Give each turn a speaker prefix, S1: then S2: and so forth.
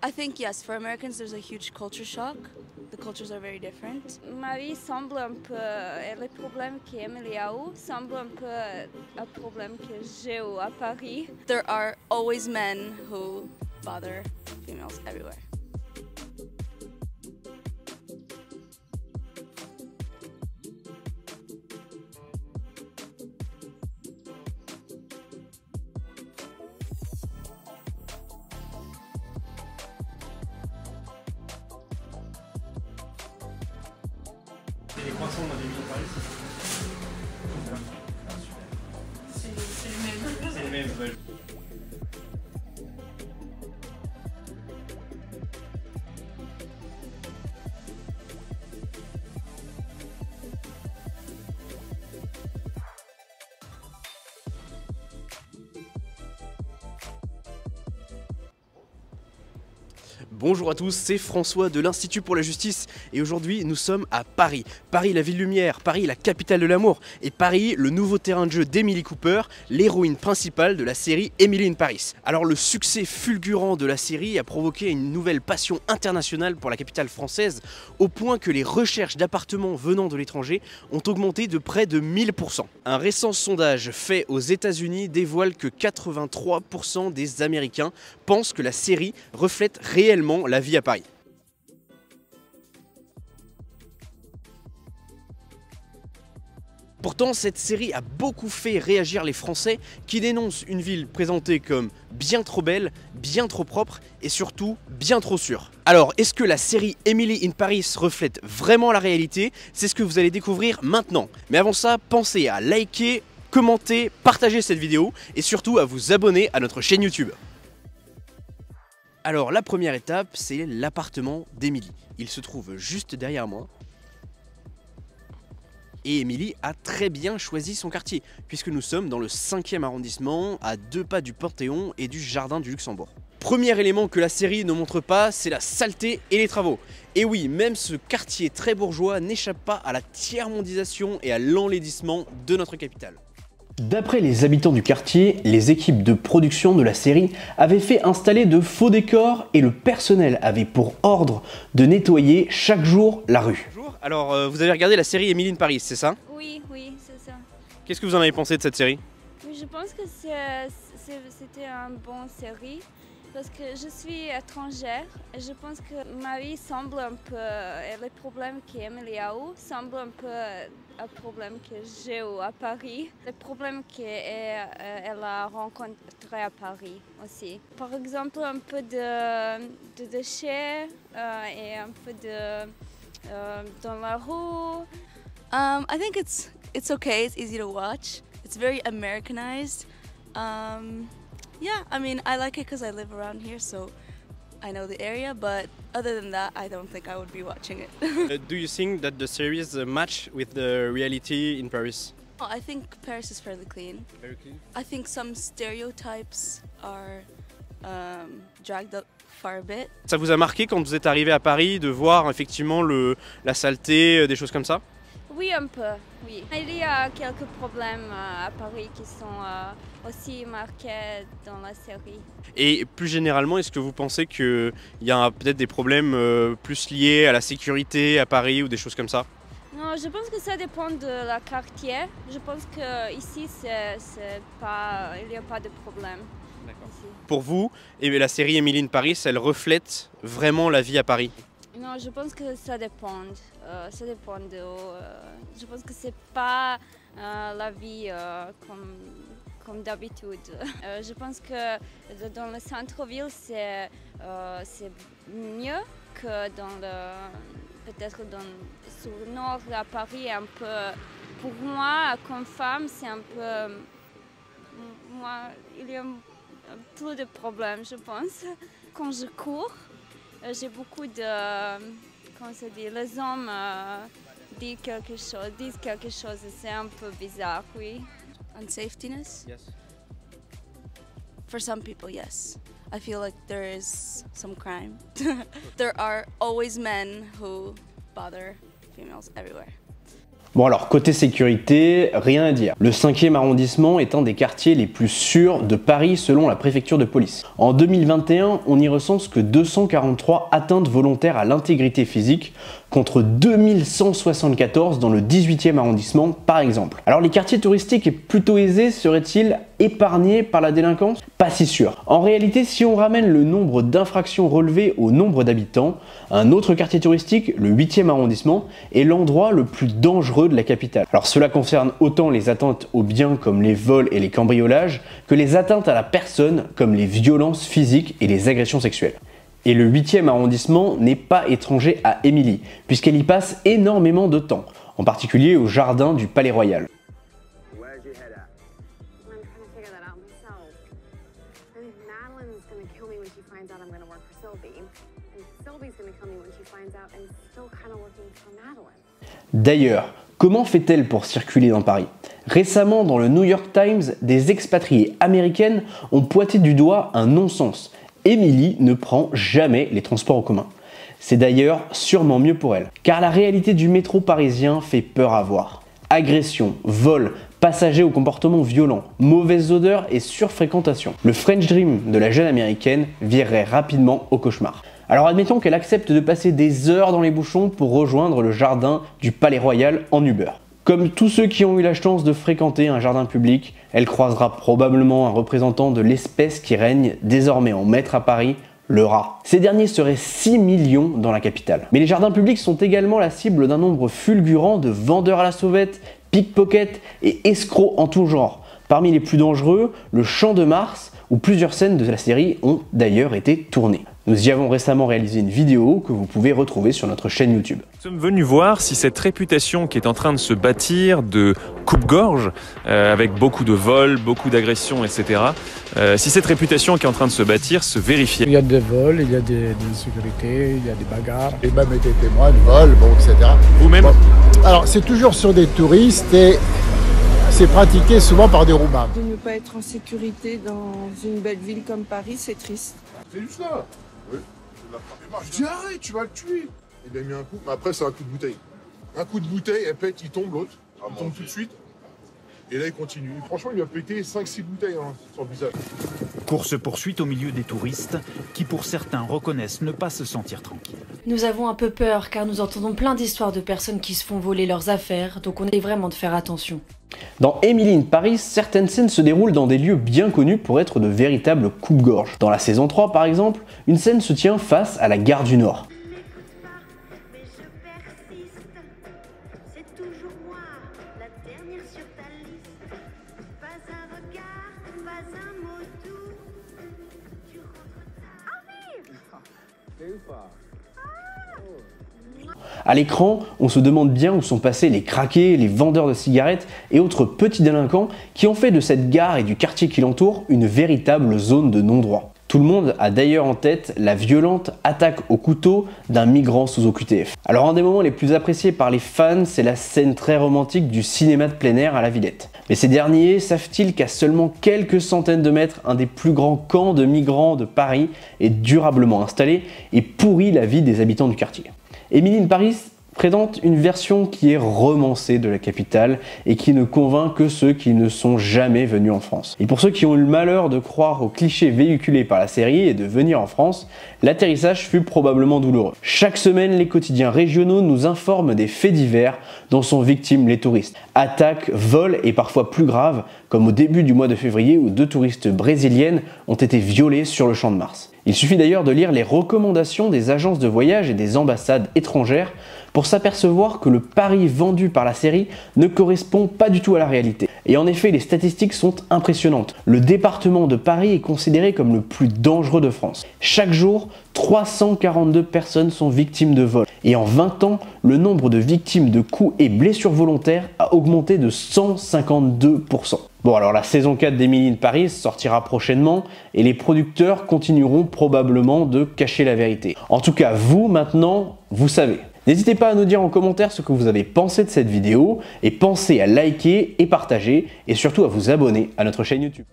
S1: I think yes, for Americans there's a huge culture shock. The cultures are very different.
S2: Ma vie semble un peu, les problèmes qu'Emily a eu semblent un peu un problème que j'ai eu à Paris.
S1: There are always men who bother females everywhere.
S3: C'est les croissants dans les villes Paris. C'est les mêmes. C'est les mêmes, ouais.
S4: Bonjour à tous, c'est François de l'Institut pour la Justice et aujourd'hui nous sommes à Paris. Paris, la ville lumière, Paris, la capitale de l'amour et Paris, le nouveau terrain de jeu d'Emily Cooper, l'héroïne principale de la série Emily in Paris. Alors le succès fulgurant de la série a provoqué une nouvelle passion internationale pour la capitale française au point que les recherches d'appartements venant de l'étranger ont augmenté de près de 1000%. Un récent sondage fait aux États-Unis dévoile que 83% des Américains pensent que la série reflète réellement la vie à Paris. Pourtant, cette série a beaucoup fait réagir les Français qui dénoncent une ville présentée comme bien trop belle, bien trop propre et surtout bien trop sûre. Alors, est-ce que la série Emily in Paris reflète vraiment la réalité? C'est ce que vous allez découvrir maintenant. Mais avant ça, pensez à liker, commenter, partager cette vidéo et surtout à vous abonner à notre chaîne YouTube. Alors la première étape, c'est l'appartement d'Emily. Il se trouve juste derrière moi. Et Emily a très bien choisi son quartier, puisque nous sommes dans le 5e arrondissement, à 2 pas du Panthéon et du Jardin du Luxembourg. Premier élément que la série ne montre pas, c'est la saleté et les travaux. Et oui, même ce quartier très bourgeois n'échappe pas à la tiers-mondisation et à l'enlaidissement de notre capitale. D'après les habitants du quartier, les équipes de production de la série avaient fait installer de faux décors et le personnel avait pour ordre de nettoyer chaque jour la rue. Bonjour, alors vous avez regardé la série Emily in Paris, c'est ça?
S2: Oui, c'est ça.
S4: Qu'est-ce que vous en avez pensé de cette série?
S2: Je pense que c'était une bonne série parce que je suis étrangère et je pense que ma vie semble un peu, et les problèmes qu'Emily a eu semblent un peu un problème que j'ai eu à Paris, les problèmes qu'elle a rencontrés à Paris aussi. Par exemple, un peu de déchets et un peu dans la rue.
S1: I think it's okay. It's easy to watch. It's very Americanized. Yeah, I mean, I like it because I live around here, so I know the area, but other than that, I don't think I would be watching it.
S4: Do you think that the series match with the reality in Paris?
S1: Oh, I think Paris is fairly clean.
S4: Very clean.
S1: I think some stereotypes are dragged up far a bit.
S4: Ça vous a marqué quand vous êtes arrivé à Paris de voir effectivement la saleté, des choses comme ça?
S2: Oui, un peu, oui. Il y a quelques problèmes à Paris qui sont aussi marqués dans la série.
S4: Et plus généralement, est-ce que vous pensez qu'il y a peut-être des problèmes plus liés à la sécurité à Paris ou des choses comme ça?
S2: Non, je pense que ça dépend de la quartier. Je pense qu'ici, il n'y a pas de problème.
S4: Pour vous, la série Emily in Paris, elle reflète vraiment la vie à Paris?
S2: Non, je pense que ça dépend. Ça dépend je pense que c'est pas la vie comme d'habitude. Je pense que dans le centre-ville, c'est mieux que peut-être sur le nord à Paris. Un peu, pour moi, comme femme, c'est un peu. Il y a plus de problèmes, je pense. Quand je cours, j'ai beaucoup de. Comment ça dit? Les hommes disent quelque chose, c'est un peu bizarre, oui.
S1: Unsafetyness?
S4: Yes.
S1: For some people, yes. I feel like there is some crime. There are always men who bother females everywhere.
S4: Bon alors, côté sécurité, rien à dire. Le 5e arrondissement est un des quartiers les plus sûrs de Paris selon la préfecture de police. En 2021, on n'y recense que 243 atteintes volontaires à l'intégrité physique, contre 2174 dans le 18e arrondissement par exemple. Alors les quartiers touristiques plutôt aisés seraient-ils épargnés par la délinquance? Pas si sûr. En réalité, si on ramène le nombre d'infractions relevées au nombre d'habitants, un autre quartier touristique, le 8e arrondissement, est l'endroit le plus dangereux de la capitale. Alors cela concerne autant les atteintes aux biens comme les vols et les cambriolages, que les atteintes à la personne comme les violences physiques et les agressions sexuelles. Et le 8e arrondissement n'est pas étranger à Émilie, puisqu'elle y passe énormément de temps, en particulier au jardin du Palais Royal. D'ailleurs, comment fait-elle pour circuler dans Paris? Récemment, dans le New York Times, des expatriées américaines ont pointé du doigt un non-sens. Émilie ne prend jamais les transports en commun. C'est d'ailleurs sûrement mieux pour elle, car la réalité du métro parisien fait peur à voir. Agressions, vols, passagers au comportement violent, mauvaises odeurs et surfréquentation. Le French Dream de la jeune américaine virerait rapidement au cauchemar. Alors admettons qu'elle accepte de passer des heures dans les bouchons pour rejoindre le jardin du Palais Royal en Uber. Comme tous ceux qui ont eu la chance de fréquenter un jardin public, elle croisera probablement un représentant de l'espèce qui règne désormais en maître à Paris, le rat. Ces derniers seraient 6 millions dans la capitale. Mais les jardins publics sont également la cible d'un nombre fulgurant de vendeurs à la sauvette, pickpockets et escrocs en tout genre. Parmi les plus dangereux, le Champ de Mars, où plusieurs scènes de la série ont d'ailleurs été tournées. Nous y avons récemment réalisé une vidéo que vous pouvez retrouver sur notre chaîne YouTube.
S5: Nous sommes venus voir si cette réputation qui est en train de se bâtir de coupe-gorge, avec beaucoup de vols, beaucoup d'agressions, etc., si cette réputation qui est en train de se bâtir se vérifiait.
S6: Il y a des vols, il y a des insécurités, il y a des bagarres.
S7: J'ai même été témoin de vols, bon, etc.
S5: Vous-même
S7: Bon. Alors, c'est toujours sur des touristes et c'est pratiqué souvent par des Roumains.
S8: De ne pas être en sécurité dans une belle ville comme Paris, c'est triste.
S9: C'est juste ça. Oui. Je dis arrête, tu vas le tuer. Il a mis un coup, mais après c'est un coup de bouteille. Un coup de bouteille, elle pète, il tombe l'autre. Il tombe tout de suite. Et là il continue. Et franchement, il lui a pété 5-6 bouteilles sur le visage.
S10: Course-poursuite au milieu des touristes, qui pour certains reconnaissent ne pas se sentir tranquilles.
S11: Nous avons un peu peur car nous entendons plein d'histoires de personnes qui se font voler leurs affaires, donc on est vraiment de faire attention.
S4: Dans Emily in Paris, certaines scènes se déroulent dans des lieux bien connus pour être de véritables coupe-gorge. Dans la saison 3 par exemple, une scène se tient face à la gare du Nord. À l'écran, on se demande bien où sont passés les craqués, les vendeurs de cigarettes et autres petits délinquants qui ont fait de cette gare et du quartier qui l'entoure une véritable zone de non-droit. Tout le monde a d'ailleurs en tête la violente attaque au couteau d'un migrant sous OQTF. Alors un des moments les plus appréciés par les fans, c'est la scène très romantique du cinéma de plein air à la Villette. Mais ces derniers savent-ils qu'à seulement quelques centaines de mètres, un des plus grands camps de migrants de Paris est durablement installé et pourrit la vie des habitants du quartier. Emily in Paris présente une version qui est romancée de la capitale et qui ne convainc que ceux qui ne sont jamais venus en France. Et pour ceux qui ont eu le malheur de croire aux clichés véhiculés par la série et de venir en France, l'atterrissage fut probablement douloureux. Chaque semaine, les quotidiens régionaux nous informent des faits divers dont sont victimes les touristes. Attaques, vols et parfois plus graves, comme au début du mois de février où 2 touristes brésiliennes ont été violées sur le Champ de Mars. Il suffit d'ailleurs de lire les recommandations des agences de voyage et des ambassades étrangères pour s'apercevoir que le Paris vendu par la série ne correspond pas du tout à la réalité. Et en effet, les statistiques sont impressionnantes. Le département de Paris est considéré comme le plus dangereux de France. Chaque jour, 342 personnes sont victimes de vols. Et en 20 ans, le nombre de victimes de coups et blessures volontaires a augmenté de 152%. Bon, alors la saison 4 d'Emily in Paris sortira prochainement et les producteurs continueront probablement de cacher la vérité. En tout cas, vous, maintenant, vous savez. N'hésitez pas à nous dire en commentaire ce que vous avez pensé de cette vidéo et pensez à liker et partager et surtout à vous abonner à notre chaîne YouTube.